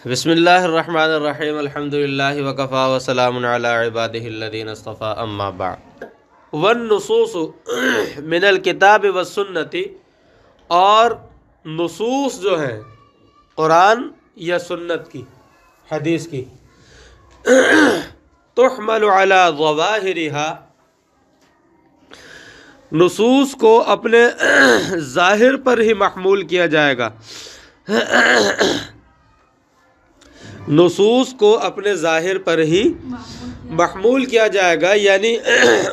بسم اللہ الرحمن الرحیم الحمدللہ وکفا وسلام علی عبادہ الذین اصطفیٰ اما بعد والنصوص من الکتاب والسنت، اور نصوص جو ہیں قرآن یا سنت کی، حدیث کی، تحمل علی ظواہرہا، نصوص کو اپنے ظاہر پر ہی محمول کیا جائے گا، نصوص کو اپنے ظاہر پر ہی محمول کیا جائے گا، یعنی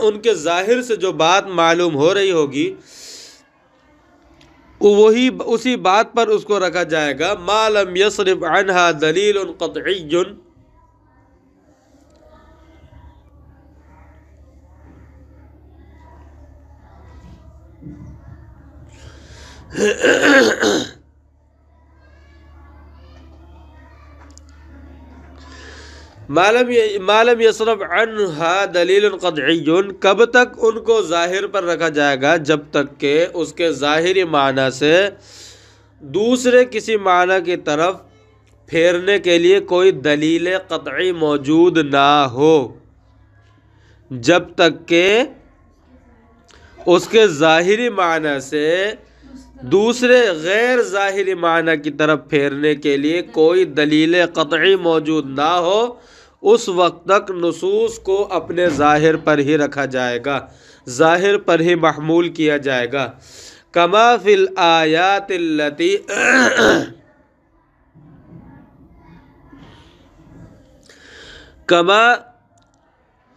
ان کے ظاہر سے جو بات معلوم ہو رہی ہوگی وہی اسی بات پر اس کو رکھا جائے گا، ما لم یصرف عنہا دلیل قطعی، معلوم یصرف عنہا دلیل قطعی، کب تک ان کو ظاہر پر رکھا جائے گا؟ جب تک کہ اس کے ظاہری معنی سے دوسرے کسی معنی کی طرف پھیرنے کے لیے کوئی دلیل قطعی موجود نہ ہو، جب تک کہ اس کے ظاہری معنی سے دوسرے غیر ظاہری معنی کی طرف پھیرنے کے لیے کوئی دلیل قطعی موجود نہ ہو، اس وقت تک نصوص کو اپنے ظاہر پر ہی رکھا جائے گا، ظاہر پر ہی محمول کیا جائے گا۔ کما فی الآیات التی کما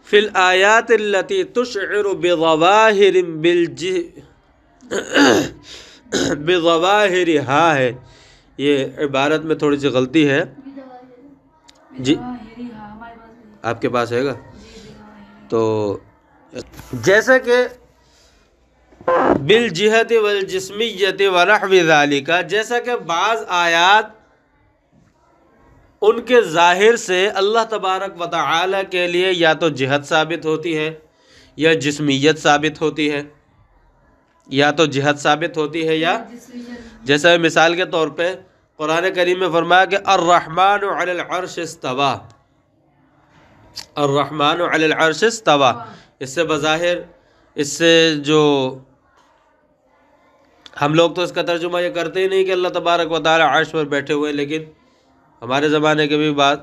فی الآیات التی تشعر بظواہرہا ہے، یہ عبارت میں تھوڑی سی غلطی ہے جی، آپ کے پاس ہے گا تو جیسا کہ بالجہت والجسمیت ونحو ذالک، جیسا کہ بعض آیات ان کے ظاہر سے اللہ تبارک و تعالی کے لیے یا تو جہت ثابت ہوتی ہے یا جسمیت ثابت ہوتی ہے، یا تو جہت ثابت ہوتی ہے یا جیسا مثال کے طور پہ قرآن کریم میں فرمایا کہ الرحمن علی العرش استوى، الرحمن علی العرش استوى، اس سے بظاہر، اس سے جو ہم لوگ تو اس کا ترجمہ یہ کرتے ہی نہیں کہ اللہ تبارک و تعالی عرش پر بیٹھے ہوئے، لیکن ہمارے زمانے کے بھی بعد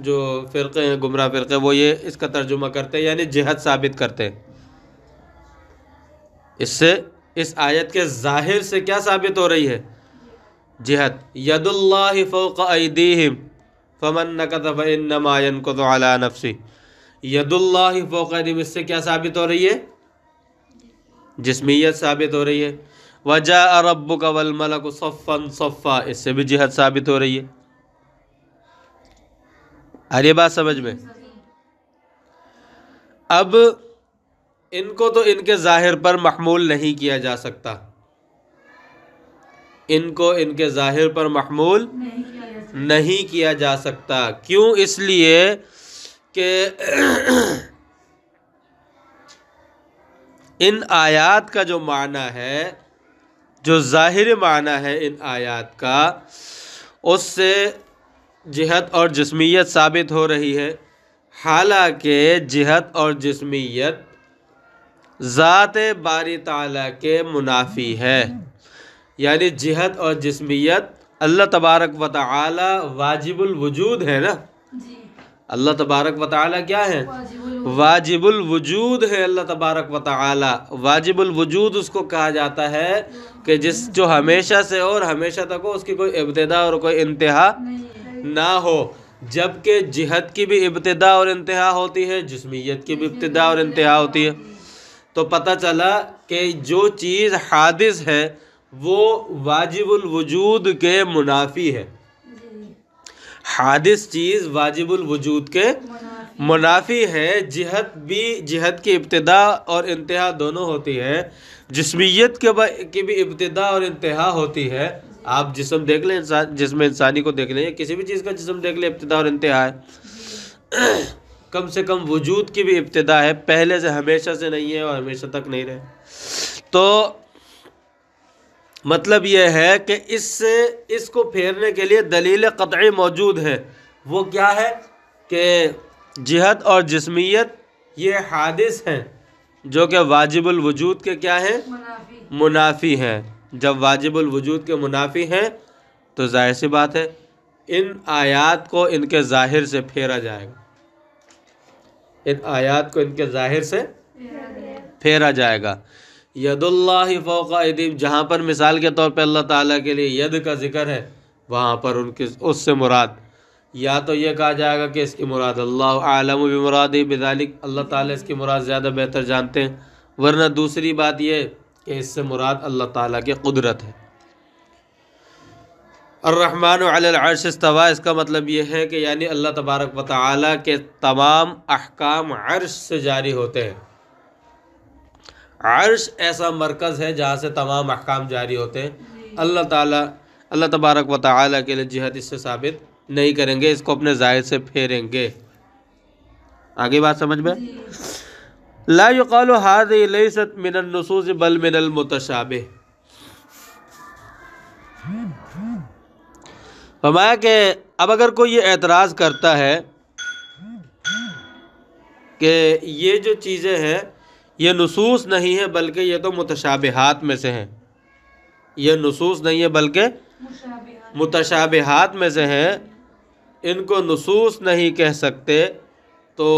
جو فرقے ہیں، گمراہ فرقے، وہ یہ اس کا ترجمہ کرتے ہیں، یعنی جہت ثابت کرتے ہیں۔ اس سے اس آیت کے ظاہر سے کیا ثابت ہو رہی ہے؟ جہت۔ ید اللہ فوق ایدیہم فمن نکث فانما ینکث علی نفسہ، ید اللہ فوق ایدیہم، اس سے کیا ثابت ہو رہی ہے؟ جسمیت ثابت ہو رہی ہے۔ وجاء ربک والملک صفا صفا، اس سے بھی جہت ثابت ہو رہی ہے۔ آ رہی ہے بات سمجھ میں؟ اب ان کو تو ان کے ظاہر پر محمول نہیں کیا جا سکتا، ان کو ان کے ظاہر پر محمول نہیں کیا جا سکتا، کیوں؟ اس لیے کہ ان آیات کا جو معنی ہے، جو ظاہر معنی ہے ان آیات کا، اس سے جہت اور جسمیت ثابت ہو رہی ہے، حالانکہ جہت اور جسمیت ذات باری تعالیٰ کے منافی ہے، یعنی جہت اور جسمیت اللہ تبارک و تعالی واجب الوجود ہے نا، اللہ تبارک و تعالی کیا ہے؟ واجب الوجود ہے اللہ تبارک و تعالی۔ واجب الوجود اس کو کہا جاتا ہے کہ جو ہمیشہ سے اور ہمیشہ تک ہو، اس کی کوئی ابتدا اور کوئی انتہا نہ ہو، جبکہ جہت کی بھی ابتدا اور انتہا ہوتی ہے، جسمیت کی بھی ابتدا اور انتہا ہوتی ہے۔ تو پتہ چلا کہ جو چیز حادث ہے وہ واجب الوجود کے منافی ہے، حادث چیز واجب الوجود کے منافی ہے۔ جہت بھی، جہت کی ابتدا اور انتہا دونوں ہوتی ہے، جسمیت کی بھی ابتدا اور انتہا ہوتی ہے۔ آپ جسم دیکھ لیں، جسم انسانی کو دیکھ لیں، یا کسی بھی چیز کا جسم دیکھ لیں، ابتدا اور انتہا ہے۔ کم سے کم وجود کی بھی ابتدا ہے، پہلے سے ہمیشہ سے نہیں ہے اور ہمیشہ تک نہیں رہے۔ تو مطلب یہ ہے کہ اس کو پھیرنے کے لیے دلیل قطعی موجود ہے. وہ کیا ہے کہ جہت اور جسمیت یہ حادث ہیں جو کہ واجب الوجود کے کیا ہیں؟ منافی ہیں. جب واجب الوجود کے منافی ہیں تو ظاہر سی بات ہے ان آیات کو ان کے ظاہر سے پھیرا جائے گا. ان آیات کو ان کے ظاہر سے پھیرا جائے گا. ید اللہ فوق ایدیہم، جہاں پر مثال کے طور پہ اللہ تعالیٰ کے لیے ید کا ذکر ہے وہاں پر اس سے مراد یا تو یہ کہا جائے گا کہ اس کی مراد اللہ اعلم بمرادہ بذالک، اللہ تعالیٰ اس کی مراد زیادہ بہتر جانتے ہیں، ورنہ دوسری بات یہ کہ اس سے مراد اللہ تعالیٰ کی قدرت ہے. الرحمن علی العرش استوى، اس کا مطلب یہ ہے کہ یعنی اللہ تبارک و تعالیٰ کے تمام احکام عرش سے جاری ہوتے ہیں. عرش ایسا مرکز ہے جہاں سے تمام احکام جاری ہوتے ہیں. اللہ تبارک و تعالیٰ کے لیے جہت اس سے ثابت نہیں کریں گے، اس کو اپنے ظاہر سے پھیریں گے. آگے بات سمجھ میں؟ لا يقال هذه ليست من النصوص بل من المتشابه. فرمایا کہ اب اگر کوئی یہ اعتراض کرتا ہے کہ یہ جو چیزیں ہیں یہ نصوص نہیں ہے بلکہ یہ تو متشابہات میں سے ہیں، یہ نصوص نہیں ہے بلکہ متشابہات میں سے ہیں، ان کو نصوص نہیں کہہ سکتے، تو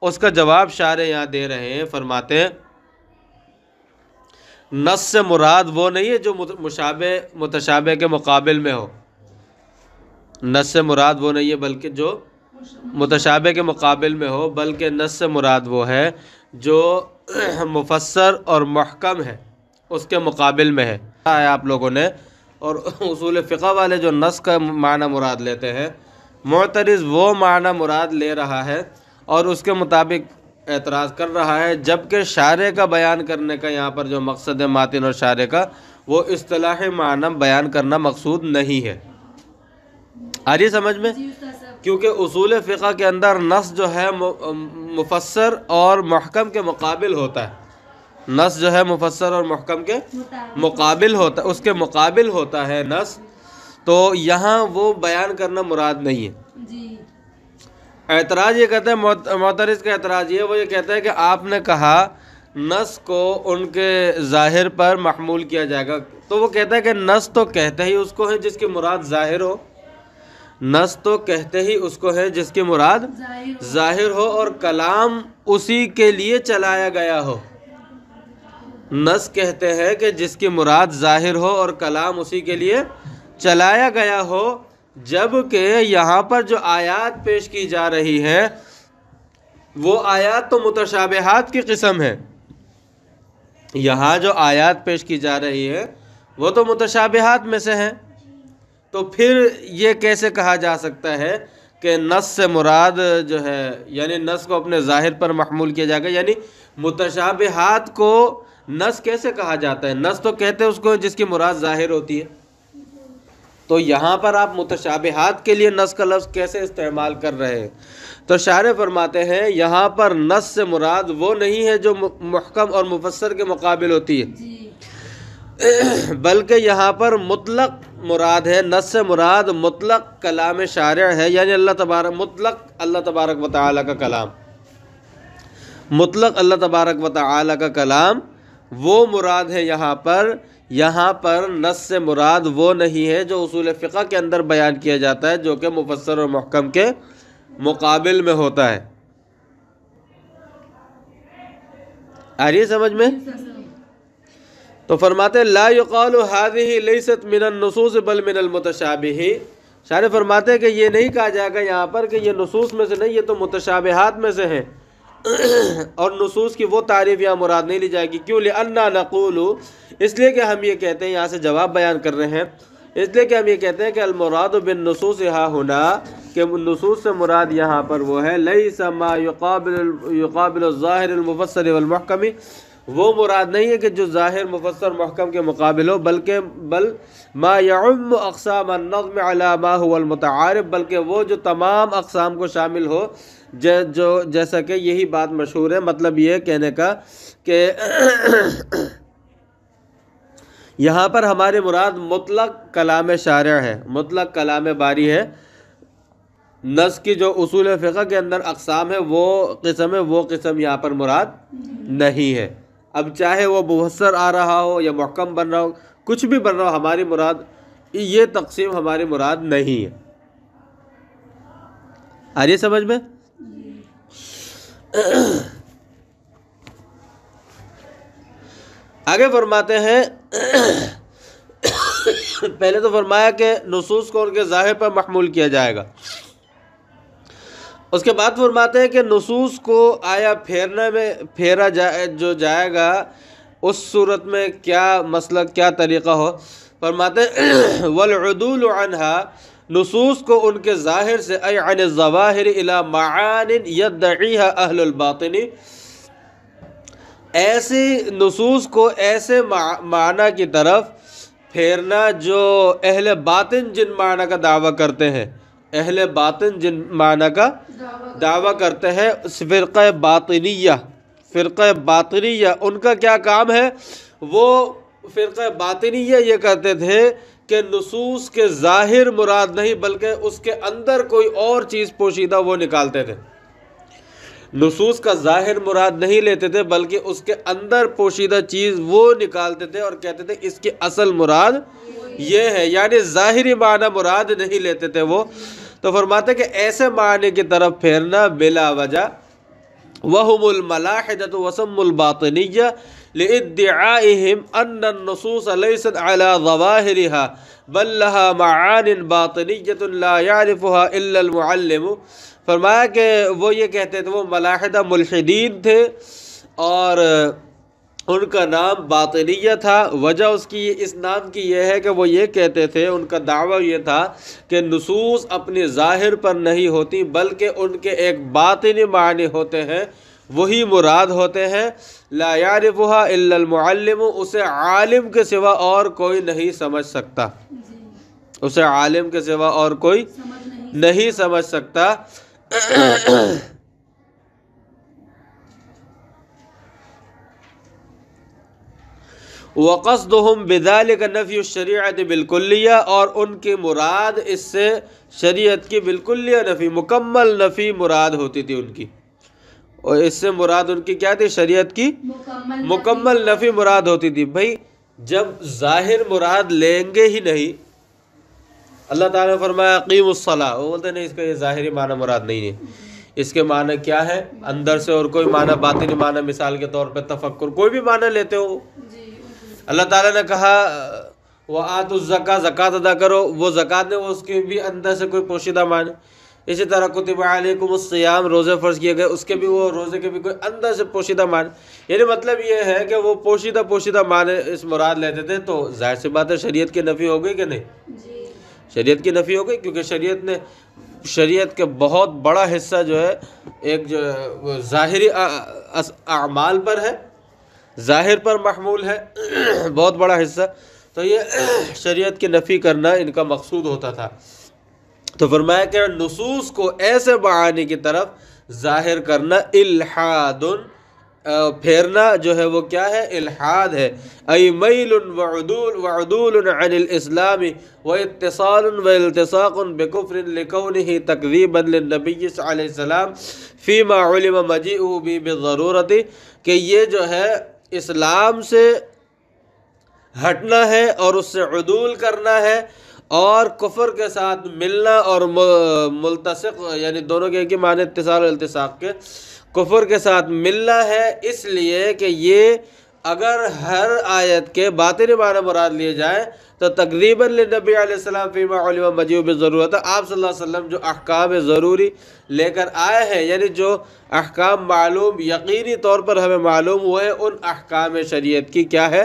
اس کا جواب شارح یہاں دے رہے ہیں. فرماتے ہیں نص سے مراد وہ نہیں ہے جو متشابہ کے مقابل میں ہو. نص سے مراد وہ نہیں ہے بلکہ جو متشابہ کے مقابل میں ہو، بلکہ نص سے مراد وہ ہے جو مفسر اور محکم ہے اس کے مقابل میں ہے. آپ لوگوں نے اور اصول فقہ والے جو نص کا معنی مراد لیتے ہیں، معترض وہ معنی مراد لے رہا ہے اور اس کے مطابق اعتراض کر رہا ہے، جبکہ شارح کا بیان کرنے کا یہاں پر جو مقصد ہے ماتن اور شارح کا، وہ اصطلاحی معنی بیان کرنا مقصود نہیں ہے. آ رہی سمجھ میں؟ کیونکہ اصول فقہ کے اندر نص جو ہے مفسر اور محکم کے مقابل ہوتا ہے. نص جو ہے مفسر اور محکم کے مقابل ہوتا ہے، اس کے مقابل ہوتا ہے نص، تو یہاں وہ بیان کرنا مراد نہیں ہے. اعتراض یہ کہتا ہے، معترض کا اعتراض وہ یہ کہتا ہے کہ آپ نے کہا نص کو ان کے ظاہر پر محمول کیا جائے گا، تو وہ کہتا ہے کہ نص تو کہتے ہی اس کو ہے جس کی مراد ظاہر ہو، نص تو کہتے ہی اس کو ہے جس کی مراد ظاہر ہو اور کلام اسی کے لیے چلایا گیا ہو. نص کہتے ہیں کہ جس کی مراد ظاہر ہو اور کلام اسی کے لیے چلایا گیا ہو، جبکہ یہاں پر جو آیات پیش کی جا رہی ہیں وہ آیات تو متشابہات کی قسم ہے. یہاں جو آیات پیش کی جا رہی ہے وہ تو متشابہات میں سے ہیں، تو پھر یہ کیسے کہا جا سکتا ہے کہ نص سے مراد جو ہے یعنی نص کو اپنے ظاہر پر محمول کیا جائے گا؟ یعنی متشابہات کو نص کیسے کہا جاتا ہے؟ نص تو کہتے ہیں اس کو جس کی مراد ظاہر ہوتی ہے، تو یہاں پر آپ متشابہات کے لیے نص کا لفظ کیسے استعمال کر رہے ہیں؟ تو شارح فرماتے ہیں یہاں پر نص سے مراد وہ نہیں ہے جو محکم اور مفسر کے مقابل ہوتی ہے، بلکہ یہاں پر مطلق مراد ہے. نص سے مراد مطلق کلام شارع ہے، یعنی مطلق اللہ تبارک و تعالیٰ کا کلام، مطلق اللہ تبارک و تعالیٰ کا کلام وہ مراد ہے. یہاں پر نص سے مراد وہ نہیں ہے جو اصول فقہ کے اندر بیان کیا جاتا ہے، جو کہ مفسر اور محکم کے مقابل میں ہوتا ہے. آ رہی ہے سمجھ میں؟ تو فرماتے لا يقال هذه ليست من النصوص بل من المتشابه. شارح فرماتے ہیں کہ یہ نہیں کہا جائے گا یہاں پر کہ یہ نصوص میں سے نہیں، یہ تو متشابہات میں سے ہیں، اور نصوص کی وہ تعریف یہاں مراد نہیں لی جائے گی. کیوں؟ لأننا نقول، اس لیے کہ ہم یہ کہتے ہیں، یہاں سے جواب بیان کر رہے ہیں، اس لیے کہ ہم یہ کہتے ہیں کہ المراد بالنصوص ہا ہونا، کہ نصوص سے مراد یہاں پر وہ ہے لیس ما یقابل الظاہر المفسر والمحکم، وہ مراد نہیں ہے کہ جو ظاہر مفسر محکم کے مقابل ہو، بل ما یعم اقسام النظم علی ما هو المتعارف، بلکہ وہ جو تمام اقسام کو شامل ہو، جو جیسا کہ یہی بات مشہور ہے. مطلب یہ کہنے کا کہ یہاں پر ہماری مراد مطلق کلام شارع ہے، مطلق کلام باری ہے۔ نص کی جو اصول فقہ کے اندر اقسام ہے وہ قسم یہاں پر مراد نہیں ہے۔ اب چاہے وہ مفسر آ رہا ہو یا محکم بن رہا ہو، کچھ بھی بن رہا ہو، ہماری مراد یہ تقسیم ہماری مراد نہیں ہے۔ آ رہی ہے سمجھ میں؟ آگے فرماتے ہیں پہلے تو فرمایا کہ نصوص کو ان کے ظاہر پر محمول کیا جائے گا، اس کے بعد فرماتے ہیں کہ نصوص کو آیا پھیرا جائے گا اس صورت میں کیا مسلک کیا طریقہ ہو۔ فرماتے ہیں والعدول عنها، نصوص کو ان کے ظاہر سے ای عن الظواہر الی معان یدعیها اہل الباطن، ایسی نصوص کو ایسے معنی کی طرف پھیرنا جو اہل باطن جن معنی کا دعویٰ کرتے ہیں، اہل باطن جن معنی کا دعویٰ کرتے ہیں، فرقہ باطنیہ ان کا کیا کام ہے؟ وہ فرقہ باطنیہ یہ کرتے تھے کہ نصوص کے ظاہر مراد نہیں بلکہ اس کے اندر کوئی اور چیز پوشیدہ وہ نکالتے تھے۔ نصوص کا ظاہر مراد نہیں لیتے تھے بلکہ اس کے اندر پوشیدہ چیز وہ نکالتے تھے اور کہتے تھے اس کی اصل مراد یہ ہے، یعنی ظاہری معنی مراد نہیں لیتے تھے وہ۔ تو فرماتے کہ ایسے معنی کی طرف پھیرنا بلا وجہ، وَهُمُ الْمَلَاحِدَةُ وَسَمُّ الْبَاطِنِيَّةِ لِإِدِّعَائِهِمْ أَنَّ النُّصُوصَ لَيْسَتْ عَلَى ظَوَاهِرِهَا بَلْ لَهَا مَعَانٍ بَاطِنِيَّةٌ لَا يَعْرِفُهَا إِلَّا الْمُعَلِّمُ۔ فرمایا کہ وہ یہ کہتے تھے، وہ ملاحدہ ملحدین تھے اور ان کا نام باطنیہ تھا۔ وجہ اس نام کی یہ ہے کہ وہ یہ کہتے تھے، ان کا دعویٰ یہ تھا کہ نصوص اپنی ظاہر پر نہیں ہوتی بلکہ ان کے ایک باطنی معنی ہوتے ہیں، وہی مراد ہوتے ہیں۔ لا يعرفها الا المعلم، اسے عالم کے سوا اور کوئی نہیں سمجھ سکتا، اسے عالم کے سوا اور کوئی نہیں سمجھ سکتا۔ وَقَصْدُهُمْ بِذَلِكَ نَفْيُ الشَّرِيعَةِ بِالْكُلِّيَّةِ، اور ان کی مراد اس سے شریعت کی بالکلیہ نفی، مکمل نفی مراد ہوتی تھی ان کی، اور اس سے مراد ان کی کیا تھی؟ شریعت کی مکمل نفی مراد ہوتی تھی۔ بھائی جب ظاہر مراد لیں گے ہی نہیں، اللہ تعالیٰ نے فرمایا اقیم الصلاۃ، وہ بولتے نہیں اس کا یہ ظاہری معنی مراد نہیں ہے، اس کے معنی کیا ہے؟ اندر سے اور کوئی معنی باطنی معنی، مثال کے طور پہ تفکر، کوئی بھی معنی لیتے ہو۔ اللہ تعالیٰ نے کہا وَآتُوا الزَّکاۃ، زکوٰۃ ادا کرو، وہ زکوٰۃ نے اس کے بھی اندر سے کوئی پوشیدہ معنی۔ اسی طرح کتب علیکم الصیام، روزے فرض کیے گئے، اس کے بھی وہ روزے کے بھی کوئی اندر سے پوشیدہ معنی، یعنی مطلب یہ ہے کہ وہ پوشیدہ معنی اس مراد لیتے تھے۔ تو ظاہر سی بات ہے شریعت کی نفی ہو گئی کہ نہیں؟ شریعت کی نفی ہو گئی، کیونکہ شریعت کے بہت بڑا حصہ جو ہے ایک جو ظاہری اعمال پر ہے، ظاہر پر محمول ہے، بہت بڑا حصہ۔ تو یہ شریعت کی نفی کرنا ان کا مقصود ہوتا تھا۔ تو فرمایا کہ نصوص کو ایسے معانی کی طرف ظاہر کرنا الحاد، پھیرنا جو ہے وہ کیا ہے؟ الحاد ہے۔ ای میل وعدول عن الاسلام واتصال والتصاق بکفر لکونہ تکذیبا للنبی علیہ السلام فیما علم مجیئہ بھی بالضرورت، کہ یہ جو ہے اسلام سے ہٹنا ہے اور اس سے عدول کرنا ہے، اور کفر کے ساتھ ملنا اور ملتصق، یعنی دونوں کے ایک ہی معنی اتصال و التصاق کے، کفر کے ساتھ ملنا ہے، اس لیے کہ یہ اگر ہر آیت کے باطنی معنی مراد لیے جائیں تو تقریباً للنبی علیہ السلام فیما علم مجیء بالضرورت، آپ صلی اللہ علیہ وسلم جو احکام ضروری لے کر آئے ہیں، یعنی جو احکام معلوم یقینی طور پر ہمیں معلوم ہوئے، ان احکام شریعت کی کیا ہے؟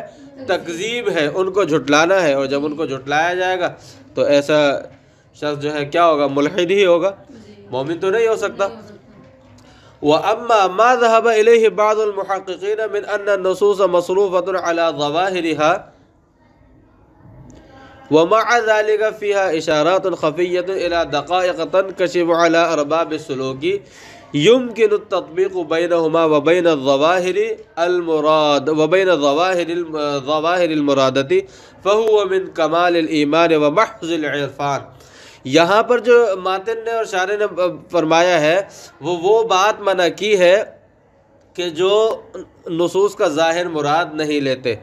تکذیب ہے، ان کو جھٹلانا ہے۔ اور جب ان کو جھٹلایا جائے گا تو ایسا شخص جو ہے کیا ہوگا؟ ملحد ہی ہوگا، مومن تو نہیں ہو سکتا۔ وَأَمَّا مَا ذَهَبَ إِلَيْهِ بَعْضُ الْمُحَقِّقِينَ مِنْ أَنَّ النُّصُوصَ مَصْرُوفَةٌ عَلَى ظَوَاهِرِهَا وَمَعَ ذَلِكَ فِيهَا إِشَارَاتٌ خَفِيَّةٌ إِلَى دَقَائِقٍ تَنْكَشِفُ عَلَى أَرْبَابِ السُّلُوكِ، يمكن التطبيق بينهما وبين الظواهر المرادة فهو من كمال الإيمان ومحض العرفان. یہاں پر جو ماتن نے اور شارح نے فرمایا ہے وہ بات منع کی ہے کہ جو نصوص کا ظاہر مراد نہیں لیتے.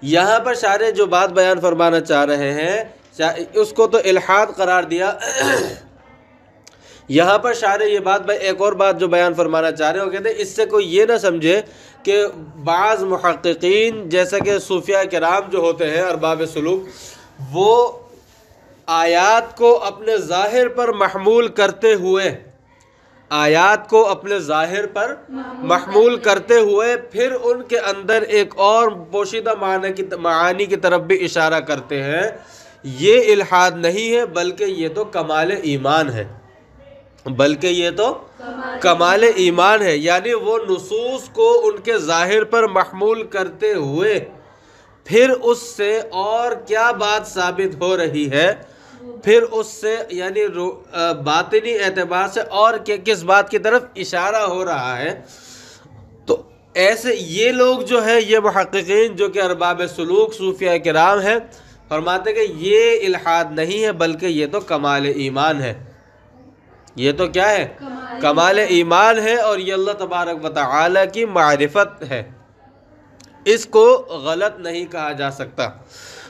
یہاں پر شارح جو بات بیان فرمانا چاہ رہے ہیں اس کو تو الحاد قرار دیا. یہاں پر شارح یہ بات ایک اور بات جو بیان فرمانا چاہ رہے ہیں وہ کہتے ہیں اس سے کوئی یہ نہ سمجھے کہ بعض محققین جیسا کہ صوفیاء کرام جو ہوتے ہیں ارباب سلوک وہ آیات کو اپنے ظاہر پر محمول کرتے ہوئے پھر ان کے اندر ایک اور پوشیدہ معانی کی طرف بھی اشارہ کرتے ہیں. یہ الحاد نہیں ہے بلکہ یہ تو کمال ایمان ہے. یعنی وہ نصوص کو ان کے ظاہر پر محمول کرتے ہوئے پھر اس سے اور کیا بات ثابت ہو رہی ہے، پھر اس سے یعنی باطنی اعتبار سے اور کس بات کی طرف اشارہ ہو رہا ہے. تو ایسے یہ لوگ جو ہے یہ محققین جو کہ ارباب سلوک صوفیاء کرام ہیں فرماتے کہ یہ الحاد نہیں ہے بلکہ یہ تو کمال ایمان ہے. یہ تو کیا ہے؟ کمال ایمان ہے اور یہ اللہ تبارک و تعالی کی معرفت ہے. اس کو غلط نہیں کہا جا سکتا.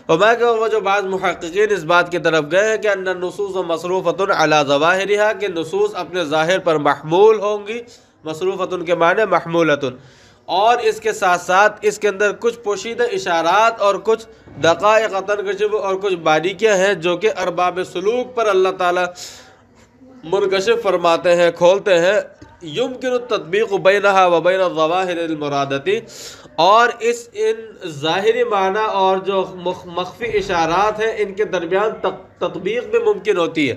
وہ جو بعض محققین اس بات کی طرف گئے ہیں کہ ان النصوص مصروفۃ علی ظواہرها کہ نصوص اپنے ظاہر پر محمول ہوں گی. مصروفۃ کے معنی محمولۃ، اور اس کے ساتھ ساتھ اس کے اندر کچھ پوشیدہ اشارات اور کچھ دقائق تنکشف اور کچھ باریکیاں ہیں جو کہ ارباب سلوک پر اللہ تعالی منکشف فرماتے ہیں، کھولتے ہیں. یمکن التطبیق بینہا و بین الظواہر المرادتی، اور ان ظاہری معنی اور جو مخفی اشارات ہیں ان کے درمیان تطبیق بھی ممکن ہوتی ہے.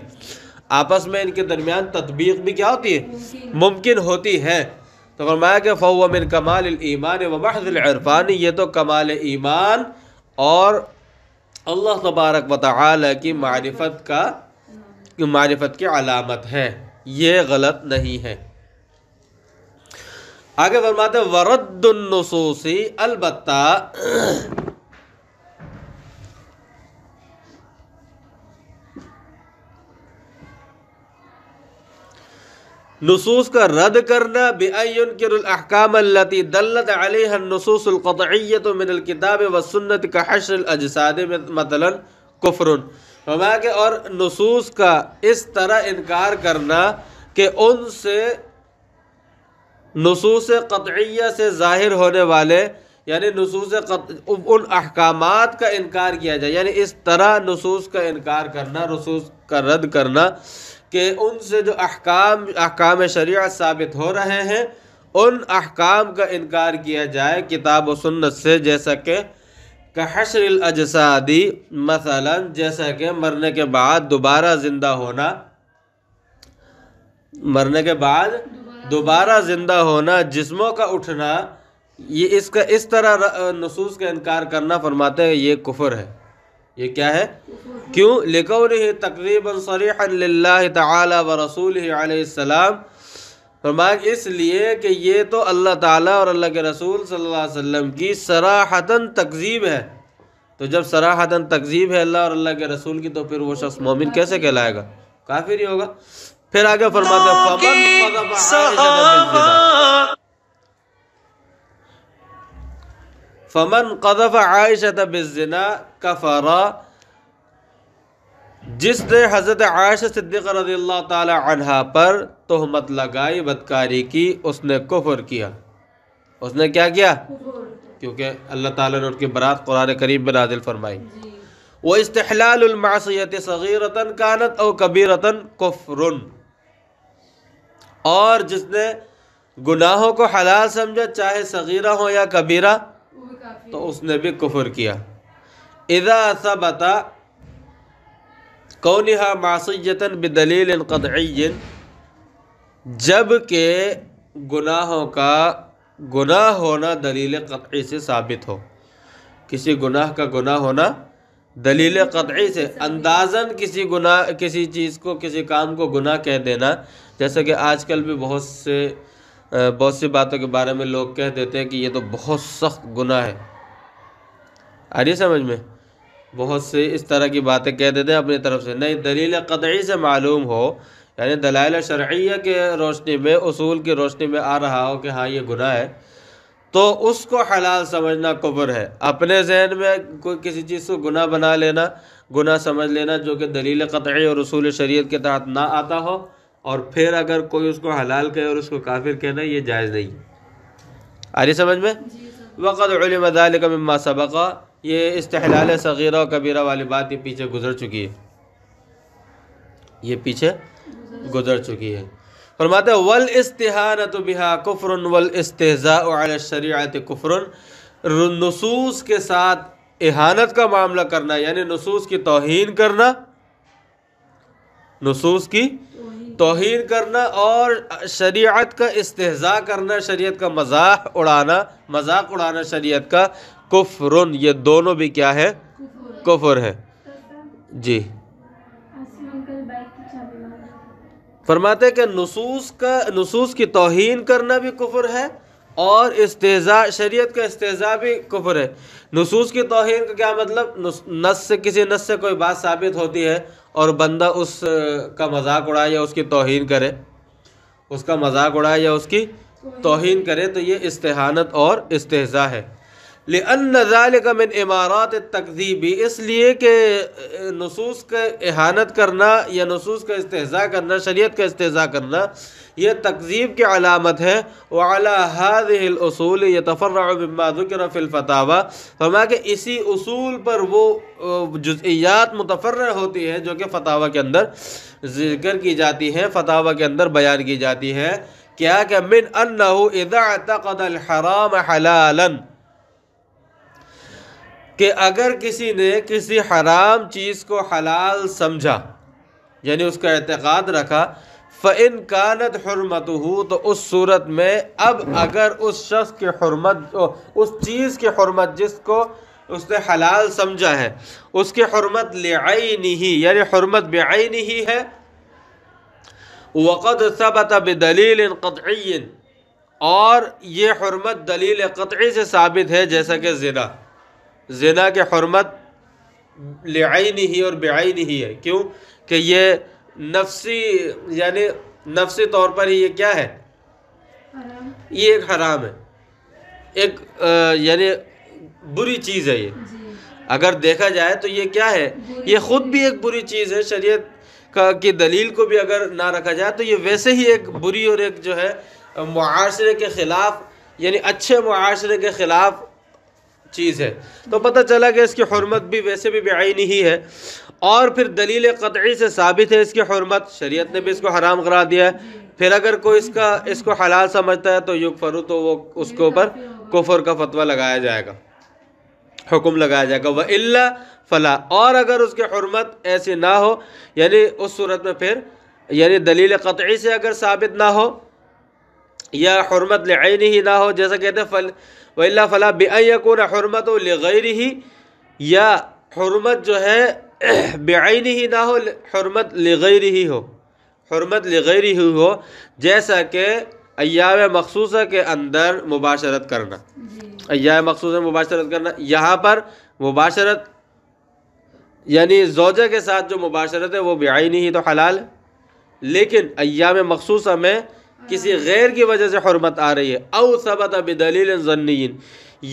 آپس میں ان کے درمیان تطبیق بھی کیا ہوتی ہے؟ ممکن ہوتی ہے. تو فرمایا کہ فَهُوَ مِن کمال الایمان ومحض العرفان، یہ تو کمال ایمان اور اللہ تبارک و تعالی کی معرفت کی علامت ہے. یہ غلط نہیں ہے. آگے فرماتے ہیں ورد النصوص، البتہ نصوص کا رد کرنا بأن ينكر الأحكام التي دلت عليها النصوص القطعية من الكتاب والسنة كحشر الأجساد مثلا كفر. فرمایا کہ اور نصوص کا اس طرح انکار کرنا کہ ان سے نصوص قطعیہ سے ظاہر ہونے والے یعنی ان احکامات کا انکار کیا جائے، یعنی اس طرح نصوص کا انکار کرنا، نصوص کا رد کرنا کہ ان سے جو احکام شریعت ثابت ہو رہے ہیں ان احکام کا انکار کیا جائے کتاب و سنت سے، جیسا کہ کحشر الاجسادی مثلا، جیسا کہ مرنے کے بعد دوبارہ زندہ ہونا، مرنے کے بعد دوبارہ زندہ ہونا، جسموں کا اٹھنا، یہ اس طرح نصوص کا انکار کرنا فرماتے ہیں یہ کفر ہے. یہ کیا ہے؟ کیوں؟ لِقَوْلِهِ تَقْرِيبًا صَرِيحًا لِلَّهِ تَعَالَى وَرَسُولِهِ علیہ السلام، فرمایا اس لیے کہ یہ تو اللہ تعالیٰ اور اللہ کے رسول صلی اللہ علیہ وسلم کی صراحتاً تکذیب ہے. تو جب صراحتاً تکذیب ہے اللہ اور اللہ کے رسول کی تو پھر وہ شخص مومن کیسے کہلائے گا؟ کافر ہی ہوگا. پھر آگے فرماتے فمن قذف عائشة بالزنا کفر، جس نے حضرت عائشہ صدیقہ رضی اللہ تعالی عنہا پر تہمت لگائی بدکاری کی، اس نے کفر کیا. اس نے کیا کیا؟ کیونکہ اللہ تعالیٰ نے ان کی برات قرآن کریم میں نازل فرمائی. وَإِسْتِحْلَالُ الْمَعْصِيَةِ صَغِيرَةً كَانَتْ أَوْ كَبِيرَةً كُفْرٌ، اور جس نے گناہوں کو حلال سمجھا چاہے صغیرہ ہو یا کبیرہ تو اس نے بھی کفر کیا. اذا ثبت کونها معصیۃ بدلیل قطعی، جب کہ گناہوں کا گناہ ہونا دلیل قطعی سے ثابت ہو. کسی گناہ کا گناہ ہونا دلیل قطعی سے اندازاً کسی چیز کو، کسی کام کو گناہ کہہ دینا، جیسا کہ آج کل بھی بہت سی باتوں کے بارے میں لوگ کہہ دیتے ہیں کہ یہ تو بہت سخت گناہ ہے. آ رہی سمجھ میں؟ بہت سے اس طرح کی باتیں کہہ دیتے ہیں اپنی طرف سے. نہیں، دلیل قطعی سے معلوم ہو، یعنی دلائل شرعیہ کے روشنی میں، اصول کی روشنی میں آ رہا ہو کہ ہاں یہ گناہ ہے، تو اس کو حلال سمجھنا کفر ہے. اپنے ذہن میں کوئی کسی چیز کو گناہ بنا لینا، گناہ سمجھ لینا جو کہ دلیل قطعی اور اصول شریعت کے تحت نہ آتا ہو، اور پھر اگر کوئی اس کو حلال کہے اور اس کو کافر کہنا، یہ جائز نہیں. آ رہی سمجھ میں؟ وقد علم ذلك مما سبق، یہ استحلال صغیرہ و کبیرہ والی بات یہ پیچھے گزر چکی ہے. فرماتے ہیں والاستہانۃ بها کفر والاستہزاء علی الشریعۃ کفر. نصوص کے ساتھ اہانت کا معاملہ کرنا، یعنی نصوص کی توہین کرنا اور شریعت کا استہزاء کرنا، شریعت کا مذاق اڑانا شریعت کا، کفر، یہ دونوں بھی کیا ہے؟ کفر ہے. جی فرماتے ہیں کہ نصوص کی توہین کرنا بھی کفر ہے، اور استہزاء، شریعت کا استہزاء بھی کفر ہے. نصوص کی توہین کا کیا مطلب؟ کسی نص سے کوئی بات ثابت ہوتی ہے اور بندہ اس کا مذاق اڑائے یا اس کی توہین کرے، تو یہ استہانت اور استہزاء ہے. لأن ذلك من امارات التکذیب، اس لیے کہ نصوص کا اہانت کرنا یا نصوص کا استہزاء کرنا، شریعت کا استہزاء کرنا، یہ تکذیب کی علامت ہے. وعلى هذه الاصول يتفرع مما ذکر في الفتاوى، فرمایا کہ اسی اصول پر وہ جزئیات متفرع ہوتی ہے جو کہ فتاوی کے اندر ذکر کی جاتی ہیں، فتاوی کے اندر بیان کی جاتی ہے. کیا کہ من انه اذا اعتقد الحرام حلالا، کہ اگر کسی نے کسی حرام چیز کو حلال سمجھا، یعنی اس کا اعتقاد رکھا، فَإِن كَانَتْ حُرْمَتُهُ، تو اس صورت میں اب اگر اس شخص کی حرمت، اس چیز کی حرمت جس کو اس نے حلال سمجھا ہے، اس کی حرمت لِعَيْنِهِ، یعنی حرمت بعینہ ہے، وَقَدْ ثَبَتَ بِدَلِيلٍ قَطْعِيٍّ، اور یہ حرمت دلیل قطعی سے ثابت ہے، جیسا کہ زنا کی حرمت لعینہ اور بعینہ ہے. کیوں کہ یہ نفسی طور پر ہی یہ کیا ہے؟ یہ ایک حرام ہے، ایک یعنی بری چیز ہے. یہ اگر دیکھا جائے تو یہ کیا ہے؟ یہ خود بھی ایک بری چیز ہے. شریعت کی دلیل کو بھی اگر نہ رکھا جائے تو یہ ویسے ہی ایک بری اور ایک جو ہے معاشرے کے خلاف، یعنی اچھے معاشرے کے خلاف چیز ہے. تو پتہ چلا کہ اس کی حرمت بھی ویسے بھی بعینہ ہی ہے، اور پھر دلیل قطعی سے ثابت ہے اس کی حرمت، شریعت نے بھی اس کو حرام قرار دیا ہے. پھر اگر کوئی اس کو حلال سمجھتا ہے تو یکفر، تو وہ اس کے اوپر کفر کا فتویٰ لگایا جائے گا، حکم لگایا جائے گا. وَإِلَّا فَلَا، اور اگر اس کی حرمت ایسی نہ ہو، یعنی اس صورت میں پھر یعنی دلیل قطعی سے اگر ثابت نہ ہو یا حرمت لعینہ ہی نہ ہو، جیسا کہتے ہیں وَإِلَّا فَلَا بِأَن يَكُونَ حُرْمَتُ لِغَيْرِهِ، یا حرمت جو ہے بعینہ ہی نہ ہو، حرمت لغیرہ ہو، جیسا کہ ایام مخصوصہ کے اندر مباشرت کرنا. ایام مخصوصہ مباشرت کرنا، یہاں پر مباشرت یعنی زوجہ کے ساتھ جو مباشرت ہے وہ بعینہ ہی تو حلال ہے، لیکن ایام مخصوصہ میں کسی غیر کی وجہ سے حرمت آ رہی ہے. او ثبت بدلیل ظنی،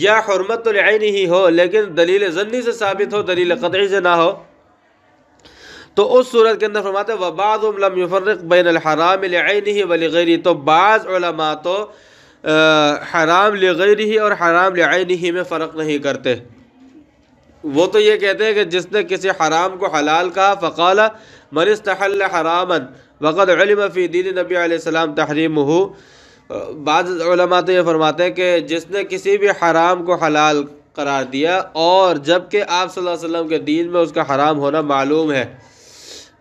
یا حرمت تو لعینہ ہی ہو لیکن دلیل ظنی سے ثابت ہو، دلیل قطعی سے نہ ہو، تو اس صورت کے اندر فرماتے ہیں وَبَعْضُهُمْ لَمْ يُفَرِّقْ بَيْنَ الْحَرَامِ لِعَيْنِهِ وَلِغَيْرِهِ، تو بعض علماء تو حرام لغیرہ اور حرام لعینہ میں فرق نہیں کرتے. وہ تو یہ کہتے ہیں کہ جس نے کسی حرام کو حلال کہا، فقال من استحل حراما وقد علم فی دین نبی علیہ السلام تحریمہ، بعض علماء تو یہ فرماتے ہیں کہ جس نے کسی بھی حرام کو حلال قرار دیا اور جبکہ آپ صلی اللہ علیہ وسلم کے دین میں اس کا حرام ہونا معلوم ہے،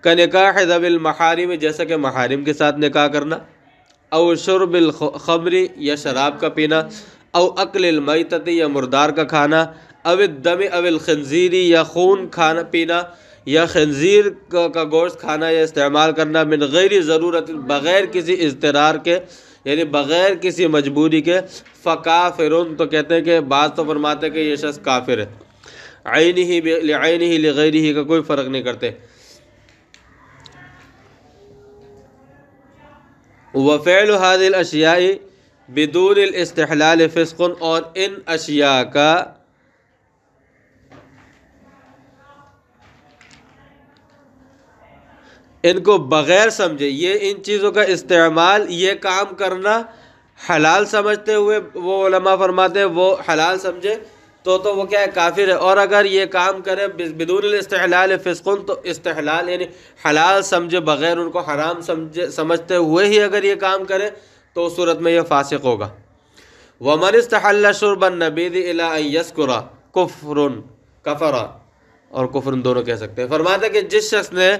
کنکاح ذوی المحارم، جیسا کہ محارم کے ساتھ نکاح کرنا، او شرب الخمر، یا شراب کا پینا، او اکل المیتۃ، یا مردار کا کھانا، او الدم او الخنزیری، یا خون کھانا پینا یا خنزیر کا گوشت کھانا یا استعمال کرنا، من غیر ضرورت، بغیر کسی اضطرار کے، یعنی بغیر کسی مجبوری کے، فکافرن، تو کہتے ہیں کہ بعض تو فرماتے ہیں کہ یہ شخص کافر ہے، عینہ لعینہ لغیرہ کا کوئی فرق نہیں کرتے۔ وفعل هذه الاشیاء بدون الاستحلال فسق، اور ان اشیاء کا ان کو بغیر سمجھے، یہ ان چیزوں کا استعمال، یہ کام کرنا حلال سمجھتے ہوئے وہ علماء فرماتے ہیں وہ حلال سمجھے تو وہ کیا ہے، کافر ہے۔ اور اگر یہ کام کرے بدون الاستحلال فسق، تو استحلال یعنی حلال سمجھے بغیر ان کو حرام سمجھتے ہوئے ہی اگر یہ کام کرے تو اس صورت میں یہ فاسق ہوگا۔ وَمَنِ اسْتَحَلَّ شُرْبَ النَّبِيذِ إِلَىٰ أَن يَسْكُرَ كُفْرٌ، کفر اور کفر دونوں کہہ سکتے ہیں۔ فرماتا ہے کہ جس شخص نے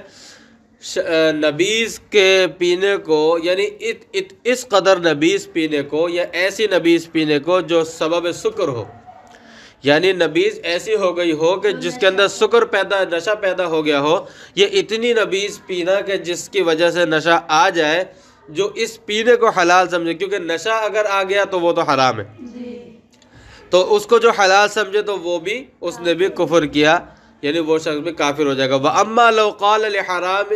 نبیذ کے پینے کو، یعنی اس قدر نبیذ پینے کو یا ایسی نبیذ پینے کو جو سبب سکر ہو، یعنی نبیذ ایسی ہو گئی ہو کہ جس کے اندر سکر نشہ پیدا ہو گیا ہو، یہ اتنی نبیذ پینا کہ جس کی وجہ سے نشہ آ جائے، جو اس پینے کو حلال سمجھے، کیونکہ نشہ اگر آ گیا تو وہ تو حرام ہے، تو اس کو جو حلال سمجھے تو وہ بھی، اس نے بھی کفر کیا، یعنی وہ شخص بھی کافر ہو جائے گا۔ وَأَمَّا لَوْ قَالَ لِحَرَامٍ،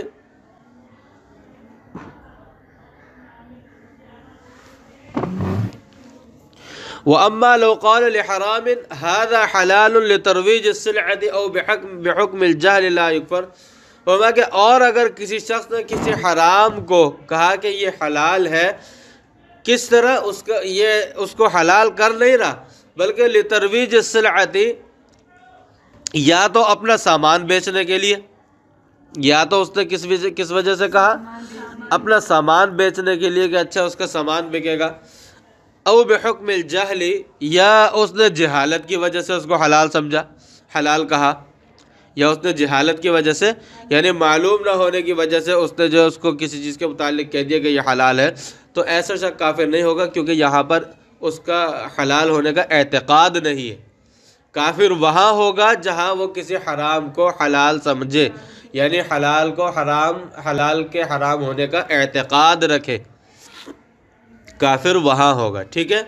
وَأَمَّا لَوْ قَالَ لِحَرَامٍ هَذَا حَلَالٌ لِتَرْوِيجِ السِّلْعَةِ أَوْ بِحُكْمِ الْجَهْلِ لَا يُكْفَرُ، فرمایا کہ اور اگر کسی شخص نے کسی حرام کو کہا کہ یہ حلال ہے، کس طرح اس کو حلال کر نہیں رہا، بلکہ لِتَرْوِيجِ السِّلْعَةِ، یا تو اپنا سامان بیچنے کے لیے، یا تو اس نے کس وجہ سے کہا، اپنا سامان بیچنے کے لیے کہ اچھا اس کا سامان بکے گا، او بحکم الجہل، یا اس نے جہالت کی وجہ سے اس کو حلال سمجھا، حلال کہا، یا اس نے جہالت کی وجہ سے، یعنی معلوم نہ ہونے کی وجہ سے اس نے جو اس کو کسی چیز کے متعلق کہہ دیا کہ یہ حلال ہے، تو ایسا شخص کافر نہیں ہوگا، کیونکہ یہاں پر اس کا حلال ہونے کا اعتقاد نہیں ہے۔ کافر وہاں ہوگا جہاں وہ کسی حرام کو حلال سمجھے، یعنی حلال کو حلال کے حرام ہونے کا اعتقاد رکھے، کافر وہاں ہوگا، ٹھیک ہے۔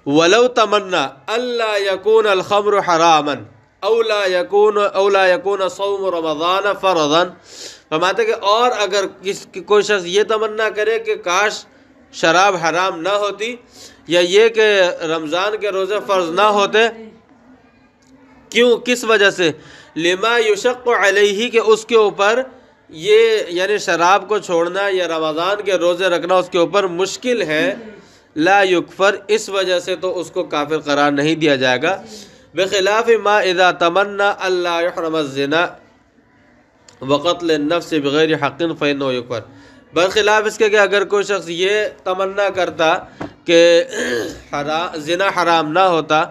وَلَوْ تَمَنَّا أَلَّا يَكُونَ الْخَمْرُ حَرَامًا أَوْ لَا يَكُونَ صَوْمُ رَمَضَانَ فَرْضًا، فرماتے کہ اور اگر کوئی شخص یہ تمنا کرے کہ کاش شراب حرام نہ ہوتی، یا یہ کہ رمضان کے روزے فرض نہ ہوتے، کیوں، کس وجہ سے، لما یشق علیہ، کہ اس کے اوپر یہ یعنی شراب کو چھوڑنا یا رمضان کے روزے رکھنا اس کے اوپر مشکل ہے، لا یکفر، اس وجہ سے تو اس کو کافر قرار نہیں دیا جائے گا۔ بخلاف ما اذا تمنا الا يحرم الزنا وقتل النفس بغیر حق فانه یکفر، برخلاف اس کے کہ اگر کوئی شخص یہ تمنا کرتا کہ زنا حرام نہ ہوتا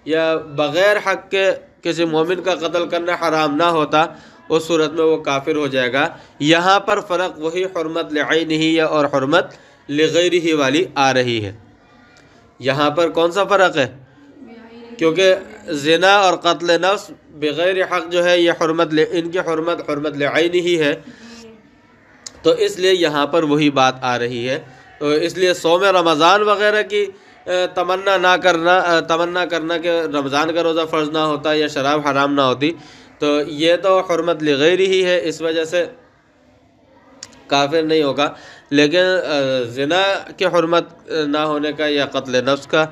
یا بغیر حق کے کسی مومن کا قتل کرنا حرام نہ ہوتا، اس صورت میں وہ کافر ہو جائے گا۔ یہاں پر فرق وہی حرمت لعینہ اور حرمت لغیرہ والی آ رہی ہے۔ یہاں پر کون سا فرق ہے؟ کیونکہ زنا اور قتل نفس بغیر حق جو ہے یہ ان کی حرمت لعینہ ہی ہے، تو اس لیے یہاں پر وہی بات آ رہی ہے۔ تو اس لیے صوم رمضان وغیرہ کی تمنا کرنا کہ رمضان کا روزہ فرض نہ ہوتا یا شراب حرام نہ ہوتی، تو یہ تو حرمت لغیرہ ہی ہے، اس وجہ سے کافر نہیں ہوگا۔ لیکن زنا کی حرمت نہ ہونے کا یا قتل نفس کا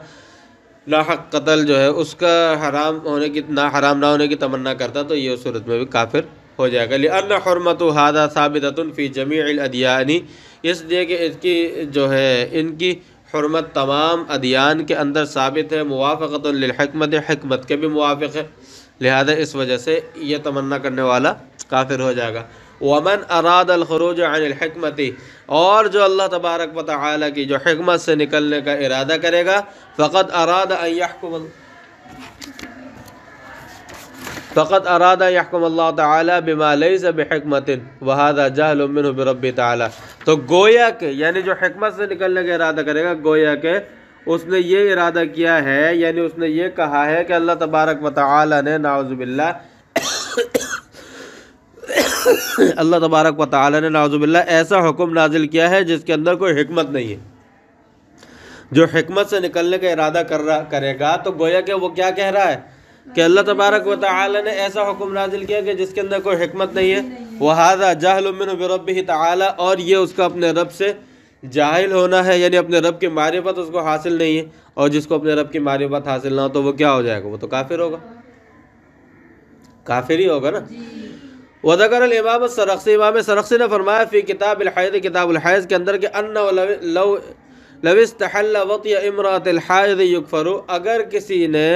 لاحق قتل جو ہے اس کا حرام نہ ہونے کی تمنا کرتا، تو یہ اس صورت میں بھی کافر ہو جائے گا۔ لأن حرمت هذا ثابتۃ فی جمیع الادیان، اس لیے کہ اس کی جو ہے ان کی حرمت تمام ادیان کے اندر ثابت ہے، موافقۃ للحکمت، حکمت کے بھی موافق ہے، لہذا اس وجہ سے یہ تمنا کرنے والا کافر ہو جائے گا۔ ومن اراد الخروج عن الحکمت، اور جو اللہ تبارک و تعالی کی جو حکمت سے نکلنے کا ارادہ کرے گا، فقد اراد یحکم اللہ تعالی بما لیس بحکمت وہذا جہل منہ برب تعالی، تو گویا کہ یعنی جو حکمت سے نکلنے کا ارادہ کرے گا، گویا کہ اس نے یہ ارادہ کیا ہے، یعنی اس نے یہ کہا ہے کہ اللہ تبارک و تعالی نے نعوذ باللہ اللہ تبارک و تعالی نے نعوذ باللہ ایسا حکم نازل کیا ہے جس کے اندر کوئی حکمت نہیں ہے. جو حکمت سے نکلنے کا ارادہ کرے گا تو گویا کہ وہ کیا کہہ رہا ہے کہ اللہ تبارک و تعالی نے ایسا حکم نازل کیا کہ جس کے اندر کوئی حکمت نہیں ہے. وَهَذَا جَهْلٌ مِّنْهُ بِرَبِّهِ تعالی، اور یہ اس کا اپنے رب سے جاہل ہونا ہے، یعنی اپنے رب کی معرفت اس کو حاصل نہیں ہے. اور جس کو اپنے رب کی معرفت حاصل نہ ہو تو وہ کیا ہو جائے گا؟ وہ تو کافر ہوگا، کافر ہی ہوگا نا. وذکر الامام السرخسی، امام سرخسی نے فرمایا فی کتاب الحیض، کتاب الحیض کے اندر کہ انہ لو استحل وطی امرأۃ الحائض یکفر، اگر کسی نے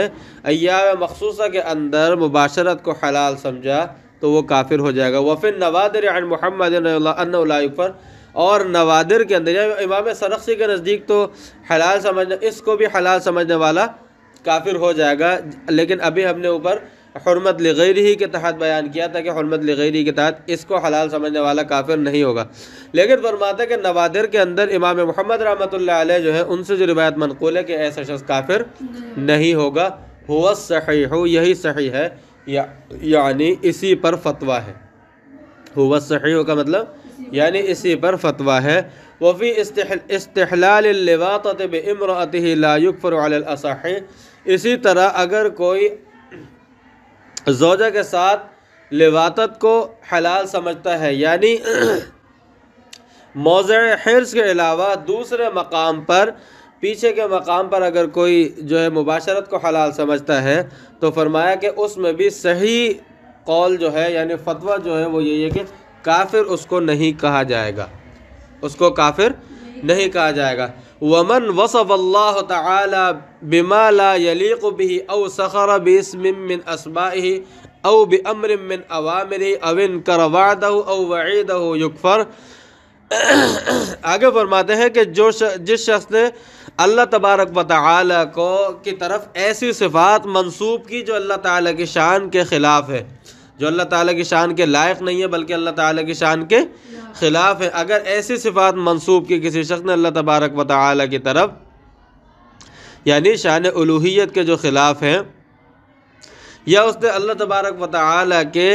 ایام مخصوصہ کے اندر مباشرت کو حلال سمجھا تو وہ کافر ہو جائے گا. وفی النوادر عن محمد انہ لا یکفر، اور نوادر کے اندر یعنی امام سرخسی کے نزدیک تو حلال سمجھنا، اس کو بھی حلال سمجھنے والا کافر ہو جائے گا. لیکن ابھی ہم نے اوپر حرمت لغیرہ کے تحت بیان کیا تھا کہ حرمت لغیرہ کے تحت اس کو حلال سمجھنے والا کافر نہیں ہوگا. لیکن فرماتا ہے کہ نوادر کے اندر امام محمد رحمۃ اللہ علیہ جو ہے ان سے جو روایت منقول ہے کہ ایسا شخص کافر نہیں ہوگا. ہوا صحیح، یہی صحیح ہے، یعنی اسی پر فتویٰ ہے. ہوا صحیح کا مطلب یعنی اسی پر فتویٰ ہے. وفی استحلال اللواطۃ بامرأتہ لا یکفر علی الاصح، اسی طرح اگر کوئی زوجہ کے ساتھ لواطت کو حلال سمجھتا ہے، یعنی موضع حرص کے علاوہ دوسرے مقام پر، پیچھے کے مقام پر اگر کوئی جو ہے مباشرت کو حلال سمجھتا ہے تو فرمایا کہ اس میں بھی صحیح قول جو ہے یعنی فتویٰ جو ہے وہ یہی ہے کہ کافر اس کو نہیں کہا جائے گا، اس کو کافر نہیں کہا جائے گا. ومن وصف اللہ تعالی بما لا یلیق به او سخر باسم من اسمائه او بامر من اوامره او انکر وعده او وعیده یکفر. آگے فرماتے ہیں کہ جس شخص نے اللہ تبارک و تعالی کو کی طرف ایسی صفات منسوب کی جو اللہ تعالی کی شان کے خلاف ہے، جو اللہ تعالیٰ کی شان کے لائق نہیں ہے بلکہ اللہ تعالیٰ کی شان کے خلاف ہے. اگر ایسی صفات منسوب کی کسی شخص نے اللہ تبارک و تعالیٰ کی طرف، یعنی شان الوہیت کے جو خلاف ہیں، یا اس نے اللہ تبارک و تعالیٰ کے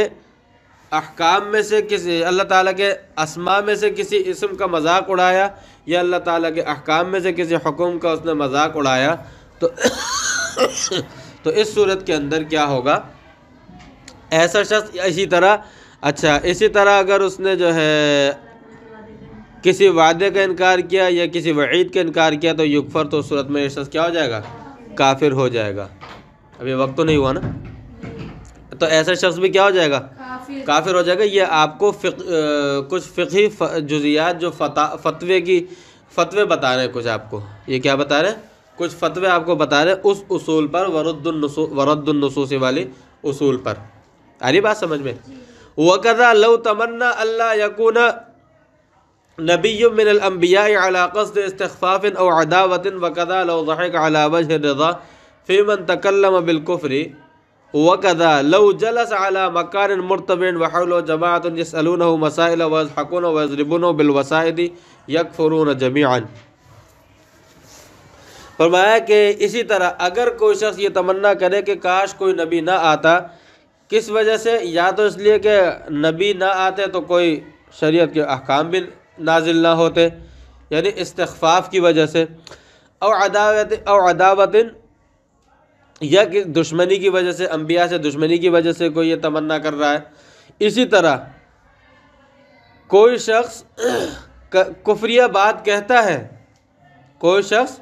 احکام میں سے کسی، اللہ تعالیٰ کے اسماء میں سے کسی اسم کا مذاق اڑایا، یا اللہ تعالیٰ کے احکام میں سے کسی حکم کا اس نے مذاق اڑایا، تو اس صورت کے اندر کیا ہوگا؟ ایسا شخص اسی طرح اگر اس نے جو ہے کسی وعدے کا انکار کیا یا کسی وعید کا انکار کیا تو یکفر، تو اس صورت میں یہ شخص کیا ہو جائے گا؟ کافر ہو جائے گا. ابھی وقت تو نہیں ہوا نا، تو ایسا شخص بھی کیا ہو جائے گا؟ کافر ہو جائے گا. یہ آپ کو کچھ فقہی جزیات جو فتوے بتا رہے ہیں، کچھ آپ کو یہ کیا بتا رہے ہیں؟ کچھ فتوے آپ کو بتا رہے ہیں اس اصول پر، ورد النصوص والی اصول پر. آ رہی بات سمجھ میں؟ وَكَذَا لَوْ تَمَنَّا أَلَّا يَكُونَ نَبِيٌّ مِّنَ الْأَنْبِيَاءِ عَلَى قَصْدِ اسْتِخْفَافٍ أَوْ عَدَاوَةٍ وَكَذَا لَوْ ضَحِكَ عَلَى وَجْهِ الرِّضَى فِي مَنْ تَكَلَّمَ بِالْكُفْرِ وَكَذَا لَوْ جَلَسَ عَلَى مَكَانٍ مُرْتَفِعٍ وَحَوْلَهُ جَمَاعَةٌ يَسْأَلُونَهُ مَسَائِلَ وَيَضْحَكُونَ وَيَضْرِبُونَ بِالْوَسَائِدِ يَكْفُرُونَ جَمِيعًا. فرمایا کہ اسی طرح اگر کوئی شخص یہ تمنا کرے کہ کاش کوئی نبی نہ آتا، کس وجہ سے؟ یا تو اس لیے کہ نبی نہ آتے تو کوئی شریعت کے احکام بھی نازل نہ ہوتے، یعنی استخفاف کی وجہ سے، او عداوت یا کہ دشمنی کی وجہ سے، انبیاء سے دشمنی کی وجہ سے کوئی یہ تمنا کر رہا ہے. اسی طرح کوئی شخص کفریہ بات کہتا ہے، کوئی شخص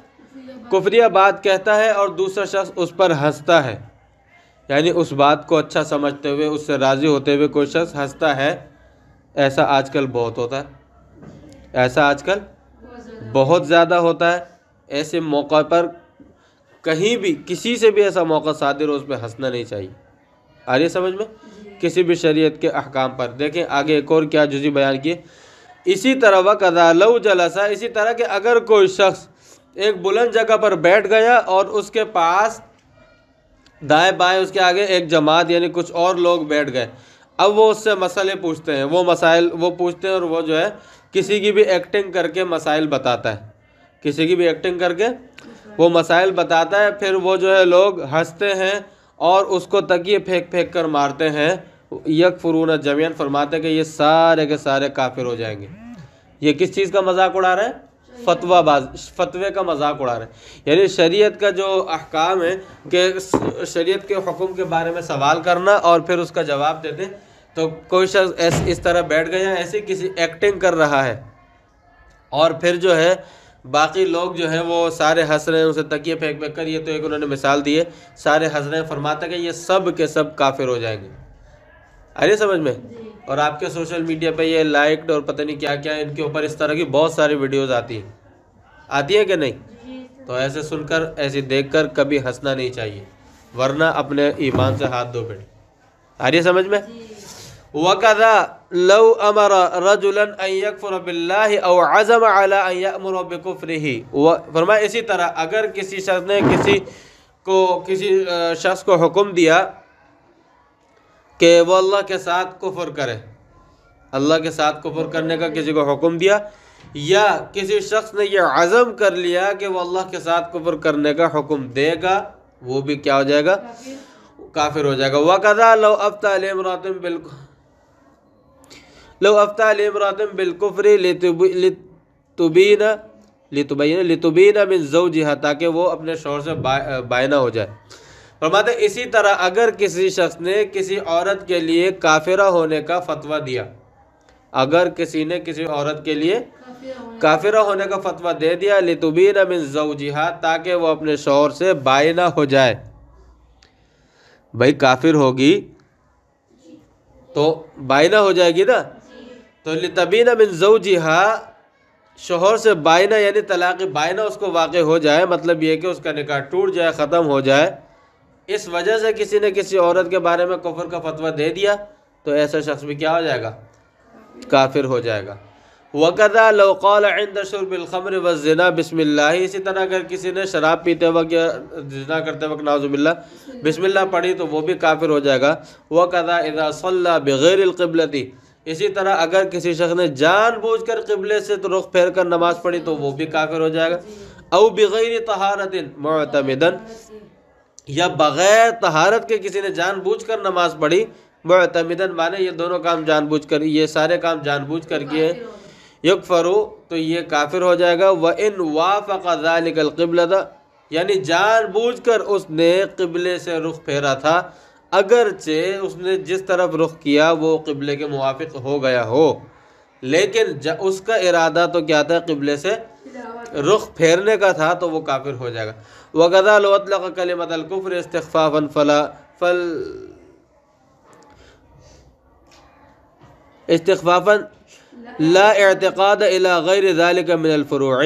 کفریہ بات کہتا ہے اور دوسرا شخص اس پر ہنستا ہے، یعنی اس بات کو اچھا سمجھتے ہوئے، اس سے راضی ہوتے ہوئے کوئی شخص ہنستا ہے. ایسا آج کل بہت ہوتا ہے، ایسا آج کل بہت زیادہ ہوتا ہے. ایسے موقع پر کہیں بھی کسی سے بھی ایسا موقع صادر ہو، اس پہ ہنسنا نہیں چاہیے. آ رہی ہے سمجھ میں؟ کسی بھی شریعت کے احکام پر. دیکھیں آگے ایک اور کیا جزی بیان کیے. اسی طرح وَقَذَا لَوْ جَلَسَ، اسی طرح کہ اگر کوئی شخص ایک بلند جگہ پر بیٹھ گیا اور اس کے پاس دائیں بائیں اس کے آگے ایک جماعت یعنی کچھ اور لوگ بیٹھ گئے، اب وہ اس سے مسئلے پوچھتے ہیں، وہ مسائل وہ پوچھتے ہیں، اور وہ جو ہے کسی کی بھی ایکٹنگ کر کے مسائل بتاتا ہے، کسی کی بھی ایکٹنگ کر کے وہ مسائل بتاتا ہے، پھر وہ جو ہے لوگ ہنستے ہیں اور اس کو تکیے پھینک پھینک کر مارتے ہیں۔ یکفرون جمیعاً فرماتے ہیں کہ یہ سارے کے سارے کافر ہو جائیں گے۔ یہ کس چیز کا مذاق اڑا رہے ہیں؟ فتوے کا مذاق اڑا رہے ہیں۔ یعنی شریعت کا جو احکام ہے کہ شریعت کے حکم کے بارے میں سوال کرنا اور پھر اس کا جواب دیتے، تو کوئی شخص اس طرح بیٹھ گیا ایسے کسی ایکٹنگ کر رہا ہے اور پھر جو ہے باقی لوگ جو ہیں وہ سارے ہنس رہے ہیں اسے تکیے پھینک پھینک کر۔ یہ تو ایک انہوں نے مثال دی ہے، سارے ہنس رہے ہیں، فرماتا کہ یہ سب کے سب کافر ہو جائیں گے۔ آ رہی سمجھ میں؟ اور آپ کے سوشل میڈیا پہ یہ لائکڈ اور پتہ نہیں کیا کیا ان کے اوپر اس طرح کی بہت ساری ویڈیوز آتی ہیں کہ نہیں؟ تو ایسے سن کر ایسے دیکھ کر کبھی ہنسنا نہیں چاہیے، ورنہ اپنے ایمان سے ہاتھ دھو بیٹھے۔ آ رہی سمجھ میں؟ وَكَذَا لَوْ أَمَرَ رَجُلًا أَن يَكْفُرَ بِاللَّهِ أَوْ عَزَمَ عَلَىٰ أَن يَأْمُرَ بِكُفْرِهِ۔ فرمایا اسی طرح اگر کسی شخص نے کسی شخص کو حکم دیا کہ وہ اللہ کے ساتھ کفر کرے، اللہ کے ساتھ کفر کرنے کا کسی کو حکم دیا، یا کسی شخص نے یہ عزم کر لیا کہ وہ اللہ کے ساتھ کفر کرنے کا حکم دے گا، وہ بھی کیا ہو جائے گا؟ کافر ہو جائے گا۔ وَكَذَا لَوْ أَفْتَىٰ لِامْرَأَةٍ بِالْكُفْرِ لِتُبِينَ مِنْ زَوْجِهَا، تاکہ وہ اپنے شوہر سے بائنہ ہو جائے۔ فرماتے ہیں اسی طرح اگر کسی شخص نے کسی عورت کے لیے کافرہ ہونے کا فتویٰ دیا، اگر کسی نے کسی عورت کے لیے کافرہ ہونے کا فتویٰ دے دیا، لِتُبِينَ مِنْ زَوْجِهَا، تاکہ وہ اپنے شوہر سے بائنہ ہو جائے۔ بھائی کافر ہوگی تو بائنہ ہو جائے گی نا، تو لِتُبِينَ مِنْ زَوْجِهَا، شوہر سے بائنہ یعنی طلاق بائنہ اس کو واقع ہو جائے، مطلب یہ کہ اس کا نکاح ٹوٹ جائے، ختم ہو جائے، اس وجہ سے کسی نے کسی عورت کے بارے میں کفر کا فتویٰ دے دیا، تو ایسا شخص بھی کیا ہو جائے گا؟ کافر ہو جائے گا۔ وَكَذَا لَوْ قَالَ عِنْدَ شُرْبِ الْخَمْرِ وَالزِّنَا بِسْمِ اللَّهِ، اسی طرح اگر کسی نے شراب پیتے وقت یا زنا کرتے وقت نعوذ باللہ بسم اللہ پڑھی تو وہ بھی کافر ہو جائے گا۔ وَكَذَا إِذَا صَلَّى بِغَيْرِ الْقِبْلَةِ، اسی طرح اگر کسی شخص نے جان بوجھ کر قبلے سے رخ پھیر کر نماز پڑھی تو وہ بھی کافر ہو جائے گا۔ او بغیر طہارت معتمدن، یا بغیر طہارت کے کسی نے جان بوجھ کر نماز پڑھی، معتمدن مانے یہ دونوں کام جان بوجھ کر، یہ سارے کام جان بوجھ کر کیے، یکفرو، تو یہ کافر ہو جائے گا۔ وَإِنْ وَافَقَ ذَلِكَ الْقِبْلَةَ، یعنی جان بوجھ کر اس نے قبلے سے رخ پھیرا تھا، اگرچہ اس نے جس طرف رخ کیا وہ قبلے کے موافق ہو گیا ہو، لیکن اس کا ارادہ تو کیا تھا؟ قبلے سے رخ پھیرنے کا تھا، تو وہ کافر ہو جائے گا۔ وَكَذَا لَوْ أَطْلَقَ كَلِمَةَ الْكُفْرِ استخفافا لا اعتقاد الى غیر ذلك من الفروع،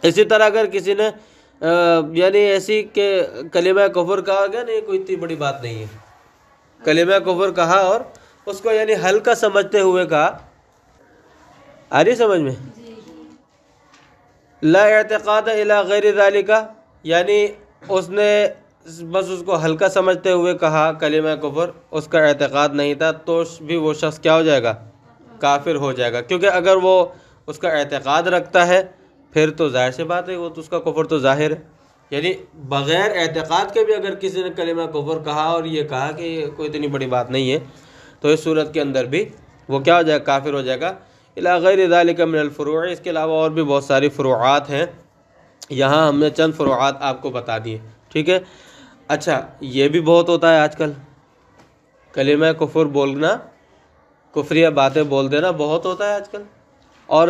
اسی طرح اگر کسی نے یعنی ایسی کہ کلمہ کفر کہا گیا، نہیں کوئی اتنی بڑی بات نہیں ہے، کلمہ کفر کہا اور اس کو یعنی ہلکا سمجھتے ہوئے کہا، آ رہی سمجھ میں؟ لا اعتقاد الى غیر ذلك، یعنی اس نے بس اس کو ہلکا سمجھتے ہوئے کہا کلمہ کفر، اس کا اعتقاد نہیں تھا، تو بھی وہ شخص کیا ہو جائے گا؟ کافر ہو جائے گا، کیونکہ اگر وہ اس کا اعتقاد رکھتا ہے پھر تو ظاہر سی بات ہے وہ تو اس کا کفر تو ظاہر ہے۔ یعنی بغیر اعتقاد کے بھی اگر کسی نے کلمہ کفر کہا اور یہ کہا کہ کوئی اتنی بڑی بات نہیں ہے، تو اس صورت کے اندر بھی وہ کیا ہو جائے گا؟ کافر ہو جائے گا۔ الی غیر ذالک من الفروع، اس کے علاوہ اور بھی بہت ساری فروعات ہیں، یہاں ہم نے چند فروعات آپ کو بتا دیے، ٹھیک ہے؟ اچھا یہ بھی بہت ہوتا ہے آج کل، کلمہ کفر بولنا، کفریہ باتیں بول دینا بہت ہوتا ہے آج کل، اور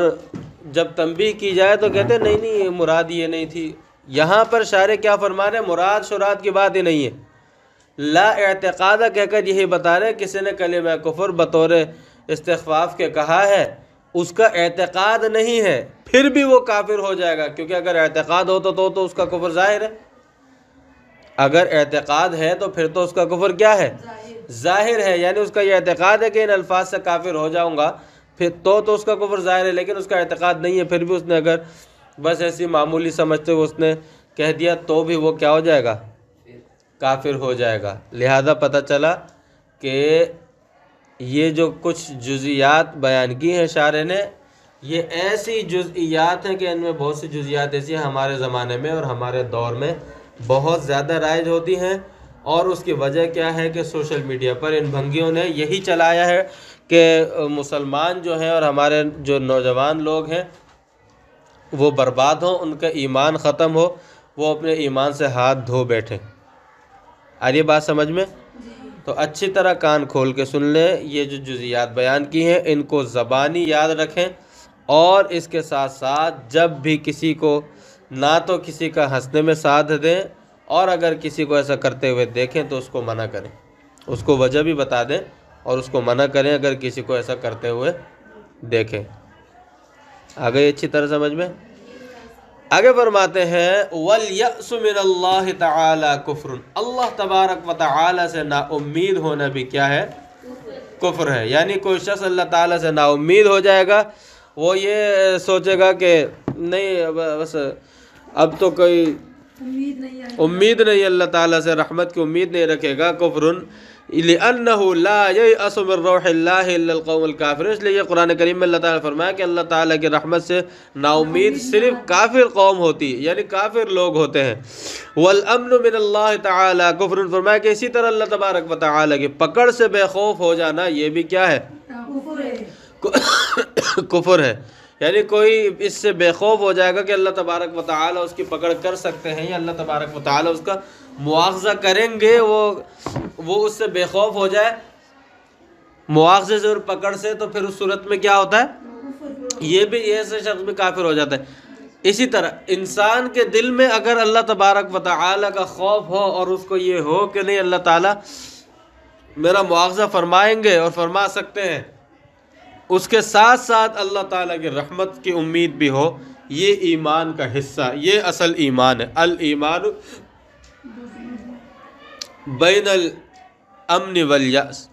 جب تنبیہ کی جائے تو کہتے ہیں نہیں نہیں مراد یہ نہیں تھی۔ یہاں پر شاعر کیا فرما رہے ہیں؟ مراد شراد کی بات ہی نہیں ہے، لا اعتقاد کہہ کر یہی بتا رہے ہیں کسی نے کلمہ کفر بطور استخفاف کے کہا ہے، اس کا اعتقاد نہیں ہے، پھر بھی وہ کافر ہو جائے گا، کیونکہ اگر اعتقاد ہو تو اس کا کفر ظاہر ہے، اگر اعتقاد ہے تو پھر تو اس کا کفر کیا ہے؟ ظاہر ہے، یعنی اس کا یہ اعتقاد ہے کہ ان الفاظ سے کافر ہو جاؤں گا، پھر تو اس کا کفر ظاہر ہے، لیکن اس کا اعتقاد نہیں ہے، پھر بھی اس نے اگر بس ایسی معمولی سمجھتے ہوئے اس نے کہہ دیا تو بھی وہ کیا ہو جائے گا؟ کافر ہو جائے گا۔ لہذا پتہ چلا کہ یہ جو کچھ جزیات بیان کی ہیں شاعر نے، یہ ایسی جزئیات ہیں کہ ان میں بہت سی جزئیات ایسی ہیں ہمارے زمانے میں اور ہمارے دور میں بہت زیادہ رائج ہوتی ہیں، اور اس کی وجہ کیا ہے کہ سوشل میڈیا پر ان بھنگیوں نے یہی چلایا ہے کہ مسلمان جو ہیں اور ہمارے جو نوجوان لوگ ہیں وہ برباد ہوں، ان کا ایمان ختم ہو، وہ اپنے ایمان سے ہاتھ دھو بیٹھیں۔ آ رہی ہے بات سمجھ میں؟ تو اچھی طرح کان کھول کے سن لیں، یہ جو جزئیات بیان کی ہیں ان کو زبانی یاد رکھیں، اور اس کے ساتھ ساتھ جب بھی کسی کو نہ تو کسی کا ہنسنے میں ساتھ دیں، اور اگر کسی کو ایسا کرتے ہوئے دیکھیں تو اس کو منع کریں، اس کو وجہ بھی بتا دیں اور اس کو منع کریں اگر کسی کو ایسا کرتے ہوئے دیکھیں۔ آ گئی اچھی طرح سمجھ میں؟ آگے فرماتے ہیں وَالْيَأْسُ مِنَ اللَّهِ تَعَالَى كُفْرٌ، اللہ تبارک و تعالی سے نا امید ہونا بھی کیا ہے؟ کفر ہے۔ یعنی کوئی شخص اللہ تعالیٰ سے نا امید ہو جائے گا، وہ یہ سوچے گا کہ نہیں بس اب تو کوئی امید نہیں اللہ تعالیٰ سے، رحمت کی امید نہیں رکھے گا، کفرٌ لِأَنَّهُ لَا يَيْأَسُ مِن رَوْحِ اللَّهِ إِلَّا الْقَوْمُ الْكَافِرُونَ۔ اس لیے یہ قرآن کریم میں اللہ تعالیٰ نے فرمایا کہ اللہ تعالیٰ کی رحمت سے نا امید صرف کافر قوم ہوتی ہے، یعنی کافر لوگ ہوتے ہیں۔ وَالْأَمْنُ مِنَ اللَّهِ تَعَالَى كُفْرٌ، فرمایا کہ اسی طرح اللہ تبارک و تعالیٰ کی پکڑ سے بے خوف ہو جانا یہ بھی کیا ہے؟ کفر ہے۔ یعنی کوئی اس سے بے خوف ہو جائے گا کہ اللہ تبارک و تعالیٰ اس کی پکڑ کر سکتے ہیں، یا اللہ تبارک و تعالیٰ اس کا مواخذہ کریں گے، وہ اس سے بے خوف ہو جائے مواخذے سے اور پکڑ سے، تو پھر اس صورت میں کیا ہوتا ہے؟ یہ بھی ایسے شخص بھی کافر ہو جاتا ہے۔ اسی طرح انسان کے دل میں اگر اللہ تبارک و تعالیٰ کا خوف ہو اور اس کو یہ ہو کہ نہیں اللہ تعالیٰ میرا مواخذہ فرمائیں گے اور فرما سکتے ہیں، اس کے ساتھ ساتھ اللہ تعالیٰ کی رحمت کی امید بھی ہو، یہ ایمان کا حصہ، یہ اصل ایمان ہے۔ الایمان بین الامن والیأس،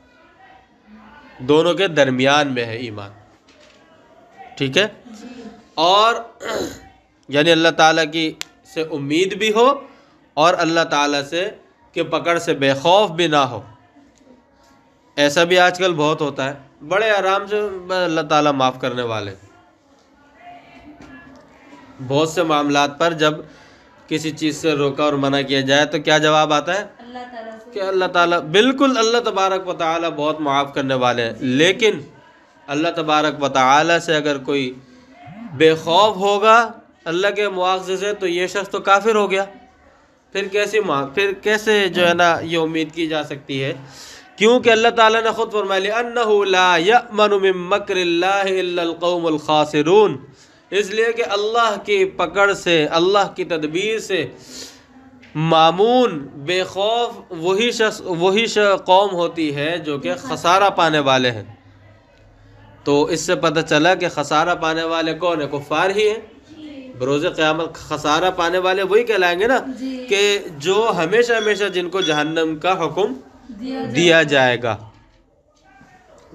دونوں کے درمیان میں ہے ایمان، ٹھیک ہے؟ اور یعنی اللہ تعالیٰ کی سے امید بھی ہو اور اللہ تعالیٰ سے کہ پکڑ سے بے خوف بھی نہ ہو۔ ایسا بھی آج کل بہت ہوتا ہے، بڑے آرام سے اللہ تعالیٰ معاف کرنے والے۔ بہت سے معاملات پر جب کسی چیز سے روکا اور منع کیا جائے تو کیا جواب آتا ہے کہ اللہ تعالیٰ، بالکل اللہ تبارک و تعالیٰ بہت معاف کرنے والے ہیں، لیکن اللہ تبارک و تعالیٰ سے اگر کوئی بے خوف ہوگا اللہ کے مواخذے سے تو یہ شخص تو کافر ہو گیا۔ پھر کیسے جو ہے نا یہ امید کی جا سکتی ہے؟ کیونکہ اللہ تعالیٰ نے خود فرمایا لِأَنَّهُ لَا يَأْمَنُ مِن مَّكْرِ اللَّهِ إِلَّا الْقَوْمُ الْخَاسِرُونَ، اس لیے کہ اللہ کی پکڑ سے، اللہ کی تدبیر سے مامون بے خوف وہی قوم ہوتی ہے جو کہ خسارہ پانے والے ہیں۔ تو اس سے پتہ چلا کہ خسارہ پانے والے کون ہیں؟ کفار ہی ہیں۔ بروز قیامت خسارہ پانے والے وہی کہلائیں گے نا کہ جو ہمیشہ ہمیشہ جن کو جہنم کا حکم دیا جائے گا۔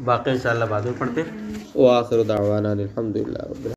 باقی انشاءاللہ بعد میں پڑھتے ہیں۔ وآخر دعوانا الحمدللہ رب العالمین۔